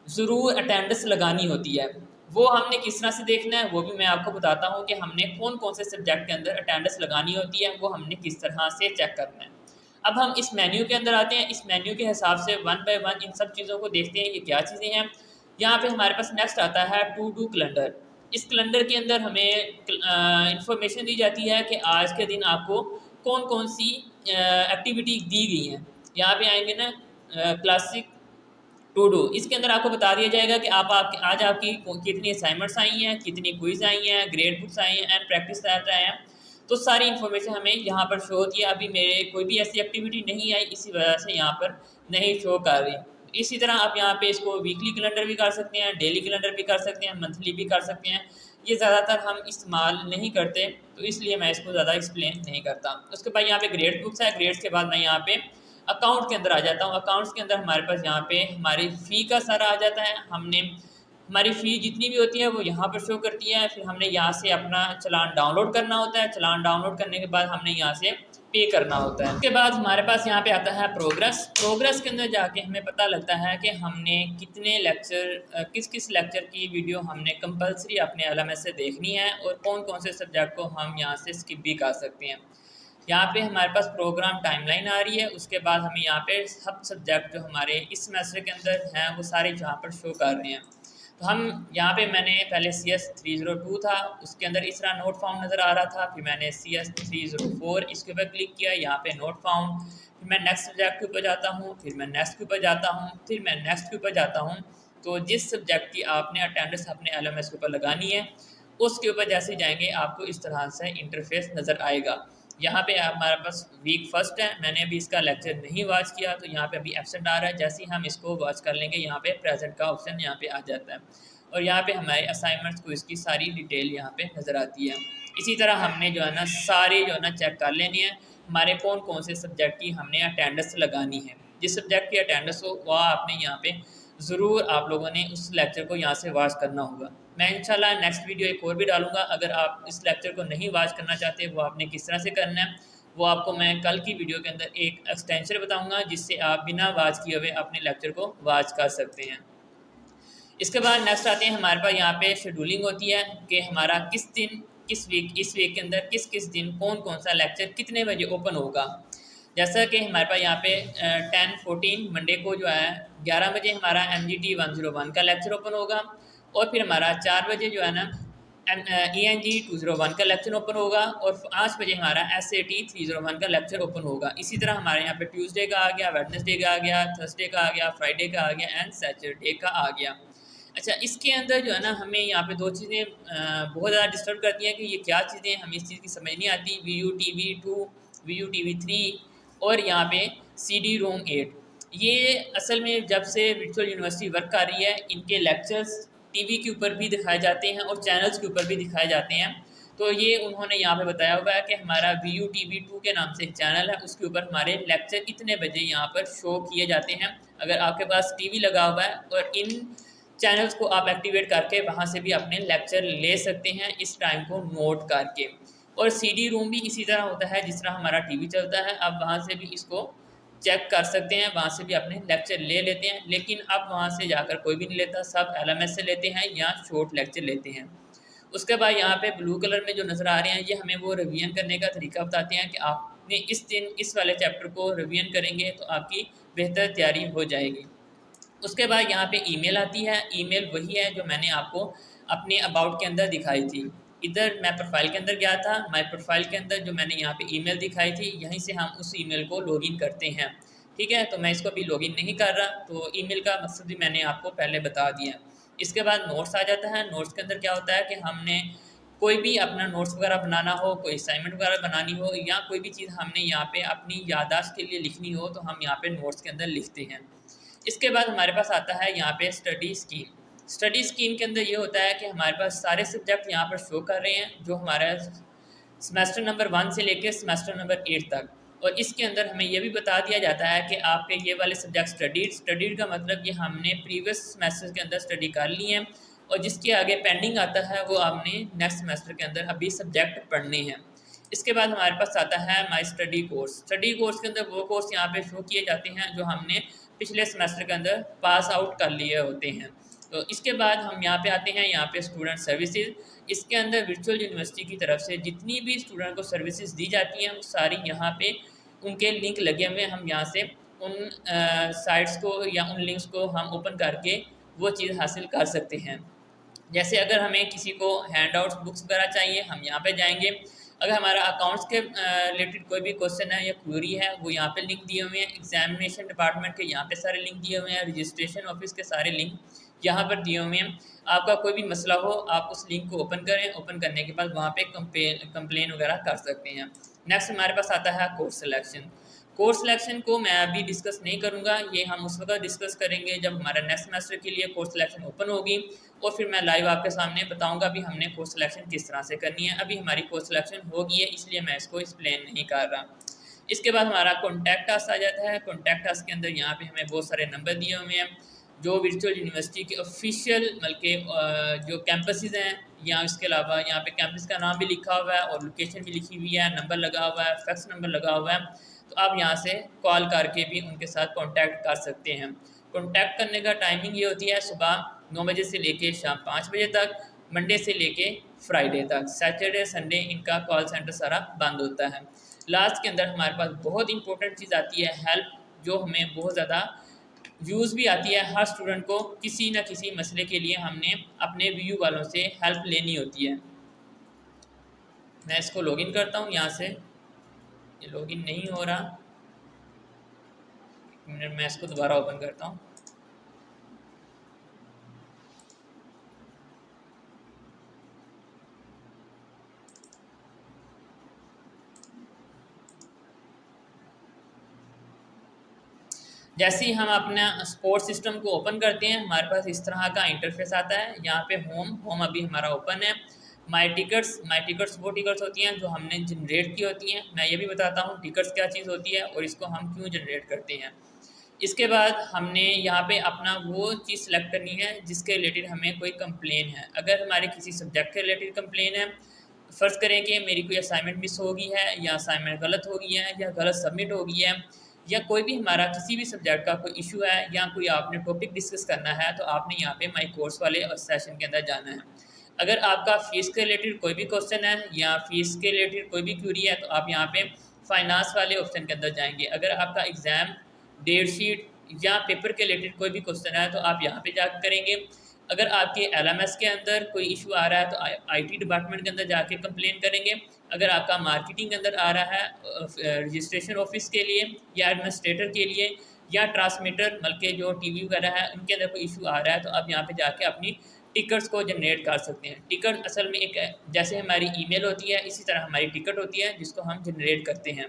ज़रूर अटेंडेंस लगानी होती है। वो हमने किस तरह से देखना है वो भी मैं आपको बताता हूँ कि हमने कौन कौन से सब्जेक्ट के अंदर अटेंडेंस लगानी होती है, वो हमने किस तरह से चेक करना है। अब हम इस मेन्यू के अंदर आते हैं। इस मेन्यू के हिसाब से वन बाय वन इन सब चीज़ों को देखते हैं, ये क्या चीज़ें हैं। यहाँ पे हमारे पास नेक्स्ट आता है टू डू कैलेंडर। इस कैलेंडर के अंदर हमें इंफॉर्मेशन दी जाती है कि आज के दिन आपको कौन कौन सी एक्टिविटी दी गई हैं। यहाँ पे आएंगे ना क्लासिक टू डू, इसके अंदर आपको बता दिया जाएगा कि आज आपकी कितनी असाइनमेंट्स आई हैं, कितनी क्विज आई हैं, ग्रेड बुक्स आई हैं एंड प्रैक्टिस सेट आए हैं। तो सारी इन्फॉर्मेशन हमें यहाँ पर शो होती है। अभी मेरे कोई भी ऐसी एक्टिविटी नहीं आई, इसी वजह से यहाँ पर नहीं शो कर रही। इसी तरह आप यहाँ पे इसको वीकली कैलेंडर भी कर सकते हैं, डेली कैलेंडर भी कर सकते हैं, मंथली भी कर सकते हैं। ये ज़्यादातर हम इस्तेमाल नहीं करते तो इसलिए मैं इसको ज़्यादा एक्सप्लेन नहीं करता। उसके बाद यहाँ पे ग्रेड बुक्स है। ग्रेड्स के बाद मैं यहाँ पे अकाउंट के अंदर आ जाता हूँ। अकाउंट्स के अंदर हमारे पास यहाँ पे हमारी फ़ी का सारा आ जाता है। हमने हमारी फ़ी जितनी भी होती है वो यहाँ पर शो करती है। फिर हमने यहाँ से अपना चालान डाउनलोड करना होता है। चालान डाउनलोड करने के बाद हमने यहाँ से पे करना होता है। उसके बाद हमारे पास यहाँ पे आता है प्रोग्रेस। प्रोग्रेस के अंदर जाके हमें पता लगता है कि हमने कितने लेक्चर किस किस लेक्चर की वीडियो हमने कंपलसरी अपने LMS से देखनी है और कौन कौन से सब्जेक्ट को हम यहाँ से स्किप भी कर सकते हैं। यहाँ पे हमारे पास प्रोग्राम टाइमलाइन आ रही है। उसके बाद हमें यहाँ पे सब सब्जेक्ट जो हमारे इस सेमेस्टर के अंदर हैं वो सारे यहाँ पर शो कर रहे हैं। तो हम यहाँ पे मैंने पहले CS 302 था, उसके अंदर इस तरह नोट फाउंड नज़र आ रहा था। फिर मैंने CS 304 इसके ऊपर क्लिक किया, यहाँ पे नोट फाउंड। फिर मैं नेक्स्ट सब्जेक्ट के ऊपर जाता हूँ, फिर मैं नेक्स्ट के ऊपर जाता हूँ, फिर मैं नेक्स्ट के ऊपर जाता हूँ। तो जिस सब्जेक्ट की आपने अटेंडेंस अपने LMS के ऊपर लगानी है उसके ऊपर जैसे जाएंगे आपको इस तरह से इंटरफेस नज़र आएगा। यहाँ पे हमारे पास वीक फर्स्ट है, मैंने अभी इसका लेक्चर नहीं वॉच किया तो यहाँ पे अभी एब्सेंट आ रहा है। जैसे ही हम इसको वॉच कर लेंगे यहाँ पे प्रेजेंट का ऑप्शन यहाँ पे आ जाता है और यहाँ पे हमारे असाइनमेंट्स को इसकी सारी डिटेल यहाँ पे नज़र आती है। इसी तरह हमने जो है ना सारे जो है ना चेक कर लेनी है हमारे कौन कौन से सब्जेक्ट की हमने अटेंडेंस लगानी है। जिस सब्जेक्ट की अटेंडेंस हो वह आपने यहाँ पे ज़रूर आप लोगों ने उस लेक्चर को यहाँ से वॉच करना होगा। मैं इंशाल्लाह नेक्स्ट वीडियो एक और भी डालूंगा। अगर आप इस लेक्चर को नहीं वॉच करना चाहते वो आपने किस तरह से करना है वो आपको मैं कल की वीडियो के अंदर एक एक्सटेंशन बताऊंगा जिससे आप बिना वॉच किए हुए अपने लेक्चर को वॉच कर सकते हैं। इसके बाद नेक्स्ट आते हैं हमारे पास यहाँ पे शेड्यूलिंग होती है कि हमारा किस दिन किस वीक इस वीक के अंदर किस किस दिन कौन कौन सा लेक्चर कितने बजे ओपन होगा। जैसा कि हमारे पास यहाँ पे 10-14 मंडे को जो है 11 बजे हमारा MGT 101 का लेक्चर ओपन होगा और फिर हमारा 4 बजे जो है ना ENG 201 का लेक्चर ओपन होगा और 5 बजे हमारा SAT 301 का लेक्चर ओपन होगा। इसी तरह हमारे यहाँ पे ट्यूसडे का आ गया, वेडनेसडे का आ गया, थर्सडे का आ गया, फ्राइडे का आ गया एंड सैटरडे का आ गया। अच्छा, इसके अंदर जो है ना हमें यहाँ पे दो चीज़ें बहुत ज़्यादा डिस्टर्ब करती हैं कि ये क्या चीज़ें हमें इस चीज़ की समझ नहीं आती। VUTV2, VUTV3 और यहाँ पे CD-ROM 8। ये असल में जब से वर्चुअल यूनिवर्सिटी वर्क कर रही है इनके लेक्चर्स टीवी के ऊपर भी दिखाए जाते हैं और चैनल्स के ऊपर भी दिखाए जाते हैं। तो ये उन्होंने यहाँ पे बताया हुआ है कि हमारा VUTV2 के नाम से एक चैनल है उसके ऊपर हमारे लेक्चर इतने बजे यहाँ पर शो किए जाते हैं। अगर आपके पास टीवी लगा हुआ है और इन चैनल्स को आप एक्टिवेट करके वहाँ से भी अपने लेक्चर ले सकते हैं इस टाइम को नोट करके। और CD-ROM भी इसी तरह होता है जिस तरह हमारा टीवी चलता है, आप वहाँ से भी इसको चेक कर सकते हैं, वहाँ से भी अपने लेक्चर ले लेते हैं। लेकिन अब वहाँ से जाकर कोई भी नहीं लेता, सब LMS से लेते हैं या शॉर्ट लेक्चर लेते हैं। उसके बाद यहाँ पे ब्लू कलर में जो नज़र आ रहे हैं ये हमें वो रिवीजन करने का तरीका बताते हैं कि आपने इस दिन इस वाले चैप्टर को रिवीजन करेंगे तो आपकी बेहतर तैयारी हो जाएगी। उसके बाद यहाँ पे ईमेल आती है। ईमेल वही है जो मैंने आपको अपने अबाउट के अंदर दिखाई थी। इधर मैं प्रोफाइल के अंदर गया था, माय प्रोफाइल के अंदर जो मैंने यहाँ पे ईमेल दिखाई थी यहीं से हम उस ईमेल को लॉगिन करते हैं। ठीक है, तो मैं इसको अभी लॉगिन नहीं कर रहा, तो ईमेल का मकसद भी मैंने आपको पहले बता दिया। इसके बाद नोट्स आ जाता है। नोट्स के अंदर क्या होता है कि हमने कोई भी अपना नोट्स वगैरह बनाना हो, कोई असाइनमेंट वगैरह बनानी हो या कोई भी चीज़ हमने यहाँ पे अपनी याददाश्त के लिए लिखनी हो तो हम यहाँ पे नोट्स के अंदर लिखते हैं। इसके बाद हमारे पास आता है यहाँ पे स्टडी स्कीम। स्टडी स्कीम के अंदर ये होता है कि हमारे पास सारे सब्जेक्ट यहाँ पर शो कर रहे हैं जो हमारा सेमेस्टर नंबर 1 से लेकर सेमेस्टर नंबर 8 तक। और इसके अंदर हमें ये भी बता दिया जाता है कि आपके ये वाले सब्जेक्ट स्टडीड का मतलब ये हमने प्रीवियस सेमेस्टर के अंदर स्टडी कर ली हैं और जिसके आगे पेंडिंग आता है वो आपने नेक्स्ट सेमेस्टर के अंदर अभी सब्जेक्ट पढ़ने हैं। इसके बाद हमारे पास आता है my study course. Study course के अंदर वो कोर्स यहाँ पे शो किए जाते हैं जो हमने पिछले सेमेस्टर के अंदर पास आउट कर लिए होते हैं। तो इसके बाद हम यहाँ पे आते हैं, यहाँ पे स्टूडेंट सर्विसेज। इसके अंदर वर्चुअल यूनिवर्सिटी की तरफ से जितनी भी स्टूडेंट को सर्विसेज दी जाती हैं वो सारी यहाँ पे उनके लिंक लगे हुए हैं। हम यहाँ से उन साइट्स को या उन लिंक्स को हम ओपन करके वो चीज़ हासिल कर सकते हैं। जैसे अगर हमें किसी को हैंड आउट्स बुक्स वगैरह चाहिए, हम यहाँ पे जाएंगे। अगर हमारा अकाउंट्स के रिलेटेड कोई भी क्वेश्चन है या क्वेरी है वो यहाँ पे लिंक दिए हुए हैं। एग्जामिनेशन डिपार्टमेंट के यहाँ पे सारे लिंक दिए हुए हैं। रजिस्ट्रेशन ऑफिस के सारे लिंक यहाँ पर दिए हुए हैं। आपका कोई भी मसला हो आप उस लिंक को ओपन करें, ओपन करने के बाद वहाँ पे कंप्लेन वगैरह कर सकते हैं। नेक्स्ट हमारे पास आता है कोर्स सिलेक्शन। कोर्स सिलेक्शन को मैं अभी डिस्कस नहीं करूंगा, ये हम उस वक्त डिस्कस करेंगे जब हमारा नेक्स्ट सेमेस्टर के लिए कोर्स सिलेक्शन ओपन होगी और फिर मैं लाइव आपके सामने बताऊंगा भी हमने कोर्स सिलेक्शन किस तरह से करनी है। अभी हमारी कोर्स सिलेक्शन हो गई है इसलिए मैं इसको एक्सप्लेन नहीं कर रहा। इसके बाद हमारा कॉन्टैक्ट टास्क आ जाता है। कॉन्टैक्ट टास्क के अंदर यहाँ पे हमें बहुत सारे नंबर दिए हुए हैं जो वर्चुअल यूनिवर्सिटी के ऑफिशियल बल्कि जो कैंपसेस हैं, या इसके अलावा यहाँ पे कैंपस का नाम भी लिखा हुआ है और लोकेशन भी लिखी हुई है, नंबर लगा हुआ है, फैक्स नंबर लगा हुआ है। तो आप यहाँ से कॉल करके भी उनके साथ कांटेक्ट कर सकते हैं। कांटेक्ट करने का टाइमिंग ये होती है सुबह 9 बजे से लेके शाम 5 बजे तक, मंडे से लेके फ्राइडे तक। सैटरडे संडे इनका कॉल सेंटर सारा बंद होता है। लास्ट के अंदर हमारे पास बहुत इंपॉर्टेंट चीज़ आती है हेल्प, जो हमें बहुत ज़्यादा यूज़ भी आती है। हर स्टूडेंट को किसी न किसी मसले के लिए हमने अपने व्यू वालों से हेल्प लेनी होती है। मैं इसको लॉगिन करता हूँ यहाँ से, ये लॉगिन नहीं हो रहा, एक मिनट मैं इसको दोबारा ओपन करता हूँ। जैसे ही हम अपना सपोर्ट सिस्टम को ओपन करते हैं हमारे पास इस तरह का इंटरफेस आता है। यहाँ पे होम अभी हमारा ओपन है। माई टिकट्स वो टिकट्स होती हैं जो हमने जनरेट की होती हैं। मैं ये भी बताता हूँ टिकट्स क्या चीज़ होती है और इसको हम क्यों जनरेट करते हैं। इसके बाद हमने यहाँ पे अपना वो चीज़ सेलेक्ट करनी है जिसके रिलेटेड हमें कोई कंप्लेन है। अगर हमारे किसी सब्जेक्ट के रिलेटेड कंप्लेन है, फ़र्ज़ करें कि मेरी कोई असाइनमेंट मिस हो गई है या असाइनमेंट गलत हो गई है या गलत सबमिट हो गई है, या कोई भी हमारा किसी भी सब्जेक्ट का कोई इशू है या कोई आपने टॉपिक डिस्कस करना है, तो आपने यहाँ पे माई कोर्स वाले सेशन के अंदर जाना है। अगर आपका फ़ीस के रिलेटेड कोई भी क्वेश्चन है या फ़ीस के रिलेटेड कोई भी क्वेरी है तो आप यहाँ पे फाइनेंस वाले ऑप्शन के अंदर जाएंगे। अगर आपका एग्ज़ाम डेट शीट या पेपर के रिलेटेड कोई भी क्वेश्चन है तो आप यहाँ पे जाकर करेंगे। अगर आपके LMS के अंदर कोई इशू आ रहा है तो IT डिपार्टमेंट के अंदर जाके कंप्लेन करेंगे। अगर आपका मार्केटिंग के अंदर आ रहा है रजिस्ट्रेशन ऑफिस के लिए या एडमिनिस्ट्रेटर के लिए या ट्रांसमीटर बल्कि जो TV वगैरह है उनके अंदर कोई इशू आ रहा है तो आप यहाँ पे जाके अपनी टिकट्स को जनरेट कर सकते हैं। टिकट असल में एक जैसे हमारी ईमेल होती है इसी तरह हमारी टिकट होती है जिसको हम जनरेट करते हैं।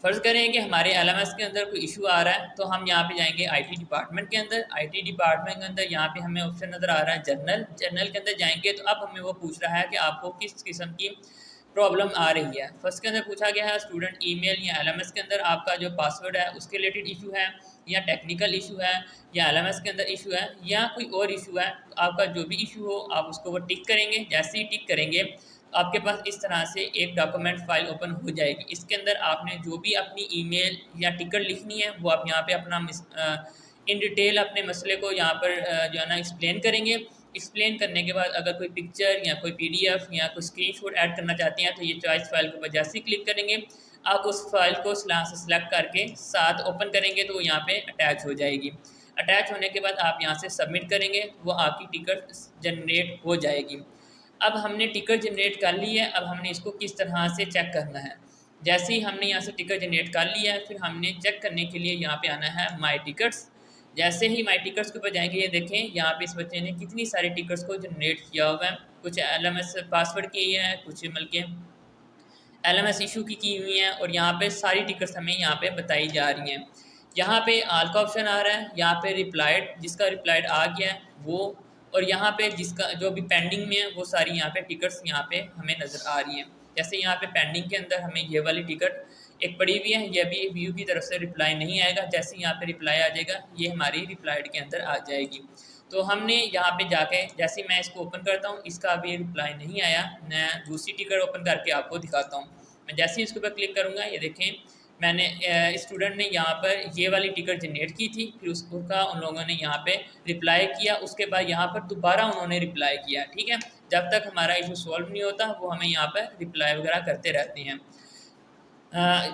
फ़र्ज़ करें कि हमारे LMS के अंदर कोई इशू आ रहा है तो हम यहाँ पे जाएंगे IT डिपार्टमेंट के अंदर। IT डिपार्टमेंट के अंदर यहाँ पे हमें ऑप्शन नज़र आ रहा है जर्नल के अंदर जाएंगे तो अब हमें वो पूछ रहा है कि आपको किस किस्म की प्रॉब्लम आ रही है। फर्स्ट के अंदर पूछा गया है स्टूडेंट ईमेल या LMS के अंदर आपका जो पासवर्ड है उसके रिलेटेड इशू है या टेक्निकल इशू है या LMS के अंदर इशू है या कोई और इशू है। तो आपका जो भी इशू हो आप उसको वो टिक करेंगे। जैसे ही टिक करेंगे आपके पास इस तरह से एक डॉक्यूमेंट फाइल ओपन हो जाएगी। इसके अंदर आपने जो भी अपनी ईमेल या टिकट लिखनी है वो आप यहाँ पे अपना इन डिटेल अपने मसले को यहाँ पर जो है ना एक्सप्लेन करेंगे। एक्सप्लेन करने के बाद अगर कोई पिक्चर या कोई PDF या कोई स्क्रीनशॉट ऐड करना चाहते हैं तो ये चॉइस फाइल के ऊपर जैसे ही क्लिक करेंगे आप उस फाइल को सेलेक्ट करके साथ ओपन करेंगे तो वो यहाँ पे अटैच हो जाएगी। अटैच होने के बाद आप यहाँ से सबमिट करेंगे वो आपकी टिकट जनरेट हो जाएगी। अब हमने टिकट जनरेट कर ली है, अब हमने इसको किस तरह से चेक करना है। जैसे ही हमने यहाँ से टिकट जनरेट कर लिया है फिर हमने चेक करने के लिए यहाँ पे आना है माई टिकट्स। जैसे ही माई टिकट्स के ऊपर जाएंगे ये देखें यहाँ पे इस बच्चे ने कितनी सारी टिकट्स को जनरेट किया हुआ है। कुछ LMS पासवर्ड की है, कुछ बल्कि LMS इशू की हुई हैं और यहाँ पे सारी टिकट्स हमें यहाँ पे बताई जा रही हैं। यहाँ पे आल का ऑप्शन आ रहा है, यहाँ पे रिप्लाइड जिसका रिप्लाइड आ गया है वो, और यहाँ पे जिसका जो भी पेंडिंग में है वो सारी यहाँ पे टिकट्स यहाँ पे हमें नज़र आ रही हैं। जैसे यहाँ पे पेंडिंग के अंदर हमें ये वाली टिकट एक पड़ी हुई है, ये अभी व्यू की तरफ से रिप्लाई नहीं आएगा। जैसे यहाँ पे रिप्लाई आ जाएगा ये हमारी रिप्लाइड के अंदर आ जाएगी। तो हमने यहाँ पे जाके जैसे ही मैं इसको ओपन करता हूँ, इसका अभी रिप्लाई नहीं आया। मैं दूसरी टिकट ओपन करके आपको दिखाता हूँ। मैं जैसे ही इसके ऊपर क्लिक करूँगा, ये देखें मैंने स्टूडेंट ने यहाँ पर ये वाली टिकट जनरेट की थी, फिर उसका उन लोगों ने यहाँ पे रिप्लाई किया, उसके बाद यहाँ पर दोबारा उन्होंने रिप्लाई किया। ठीक है, जब तक हमारा इशू सॉल्व नहीं होता वो हमें यहाँ पर रिप्लाई वगैरह करते रहते हैं।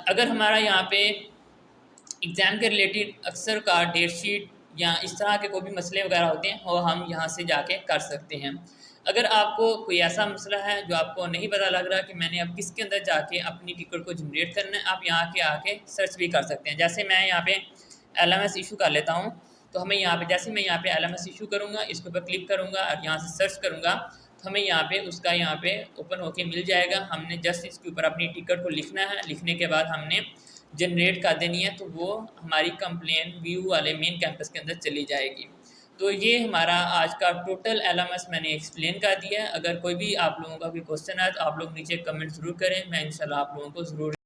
अगर हमारा यहाँ पे एग्ज़ाम के रिलेटेड अक्सर का डेट शीट या इस तरह के कोई भी मसले वगैरह होते हैं, वो हम यहाँ से जाके कर सकते हैं। अगर आपको कोई ऐसा मसला है जो आपको नहीं पता लग रहा कि मैंने अब किसके अंदर जाके अपनी टिकट को जनरेट करना है, आप यहाँ के आके सर्च भी कर सकते हैं। जैसे मैं यहाँ पे LMS इशू कर लेता हूँ, तो हमें यहाँ पे जैसे मैं यहाँ पे LMS इशू करूँगा, इसके ऊपर क्लिक करूँगा और यहाँ से सर्च करूँगा, तो हमें यहाँ पे उसका यहाँ पे ओपन होके मिल जाएगा। हमने जस्ट इसके ऊपर अपनी टिकट को लिखना है, लिखने के बाद हमने जनरेट कर देनी है, तो वो हमारी कंप्लेन व्यू वाले मेन कैंपस के अंदर चली जाएगी। तो ये हमारा आज का टोटल LMS मैंने एक्सप्लेन कर दिया है। अगर कोई भी आप लोगों का कोई क्वेश्चन है तो आप लोग नीचे कमेंट ज़रूर करें, मैं इंशाल्लाह आप लोगों को ज़रूर